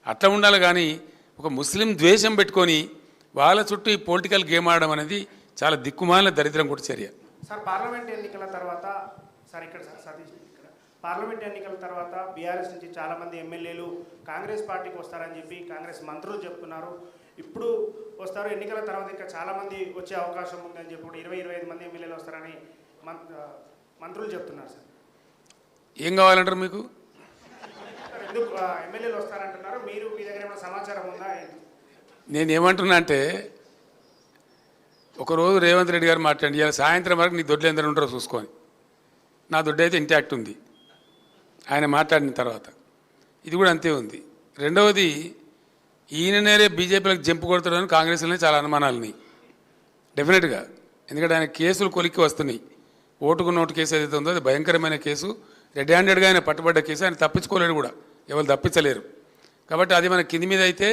అట్లా ఉండాలి. కానీ ఒక ముస్లిం ద్వేషం పెట్టుకొని వాళ్ళ చుట్టూ ఈ పొలిటికల్ గేమ్ ఆడడం అనేది చాలా దిక్కుమాలిన దరిద్రం కూడా చర్య. సార్ పార్లమెంట్ ఎన్నికల తర్వాత సార్ ఇక్కడ సార్ సతీష్ ఇక్కడ పార్లమెంట్ ఎన్నికల తర్వాత బీఆర్ఎస్ నుంచి చాలామంది ఎమ్మెల్యేలు కాంగ్రెస్ పార్టీకి వస్తారని చెప్పి కాంగ్రెస్ మంత్రులు చెప్తున్నారు. ఇప్పుడు వస్తారు, ఎన్నికల తర్వాత ఇంకా చాలామంది వచ్చే అవకాశం ఉందని చెప్పి కూడా 20-25 మంది ఎమ్మెల్యేలు వస్తారని మంత్రులు చెప్తున్నారు. సార్ ఏం కావాలంటారు మీకు? ఎందుకు ఎమ్మెల్యేలు వస్తారంటున్నారు? మీరు మీ దగ్గర ఏమైనా సమాచారం ఉందా? నేనేమంటున్నా అంటే, ఒకరోజు రేవంత్ రెడ్డి గారు మాట్లాడి ఇవాళ సాయంత్రం వరకు నీ దొడ్లు ఎందరు ఉంటారో చూసుకొని, నా దొడ్డు అయితే ఇంటాక్ట్ ఉంది ఆయన మాట్లాడిన తర్వాత. ఇది కూడా అంతే ఉంది. రెండవది, ఈయననేరే బీజేపీలకు జంపు కొడతాడని కాంగ్రెస్లోనే చాలా అనుమానాలున్నాయి డెఫినెట్గా. ఎందుకంటే ఆయన కేసులు కొలిక్కి వస్తున్నాయి. ఓటుకు నోటు కేసు ఏదైతే ఉందో అది భయంకరమైన కేసు, రెడ్ హ్యాండెడ్గా ఆయన పట్టుబడ్డ కేసు. ఆయన తప్పించుకోలేడు కూడా, ఎవరు తప్పించలేరు. కాబట్టి అది మన కింది మీద అయితే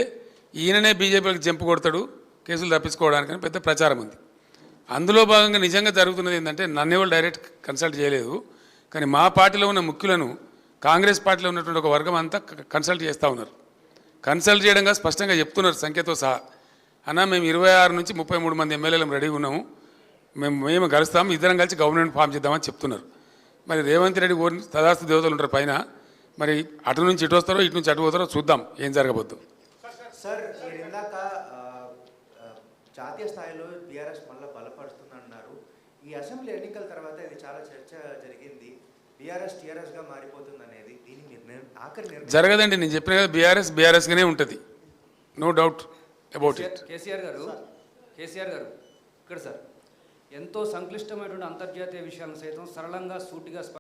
ఈయననే బీజేపీలకు జంపు కొడతాడు కేసులు తప్పించుకోవడానికని పెద్ద ప్రచారం ఉంది. అందులో భాగంగా నిజంగా జరుగుతున్నది ఏంటంటే, నన్ను డైరెక్ట్ కన్సల్ట్ చేయలేదు, కానీ మా పార్టీలో ఉన్న ముఖ్యులను కాంగ్రెస్ పార్టీలో ఉన్నటువంటి ఒక వర్గం అంతా కన్సల్ట్ చేస్తూ ఉన్నారు. కన్సల్ట్ చేయడంగా స్పష్టంగా చెప్తున్నారు సంఖ్యతో సహా. అన్న మేము 26 నుంచి 33 మంది ఎమ్మెల్యేలు రెడీగా ఉన్నాము, మేము కలుస్తాము, ఇద్దరం కలిసి గవర్నమెంట్ ఫామ్ చేద్దామని చెప్తున్నారు. మరి రేవంత్ రెడ్డి తదాస్తు దేవతలు ఉంటారు పైన, మరి అటు నుంచి ఇటు వస్తారో ఇటు నుంచి అటు పోతారో చూద్దాం ఏం జరగబోద్దు. సార్ మీరు ఇందాక జాతీయ స్థాయిలో బీఆర్ఎస్ మళ్ళీ బలపడుతుందన్నారు. ఈ అసెంబ్లీ ఎన్నికల తర్వాత ఇది చాలా చర్చ జరిగింది, బీఆర్ఎస్ టీఆర్ఎస్గా మారిపోతుంది అనేది. దీని ఆఖరి జరగదండి, నేను చెప్పిన కదా బీఆర్ఎస్గానే ఉంటుంది, no doubt about it. KCR గారు ఇక్కడ సార్ ఎంతో సంక్లిష్టమైనటువంటి అంతర్జాతీయ విషయాలను సైతం సరళంగా సూటిగా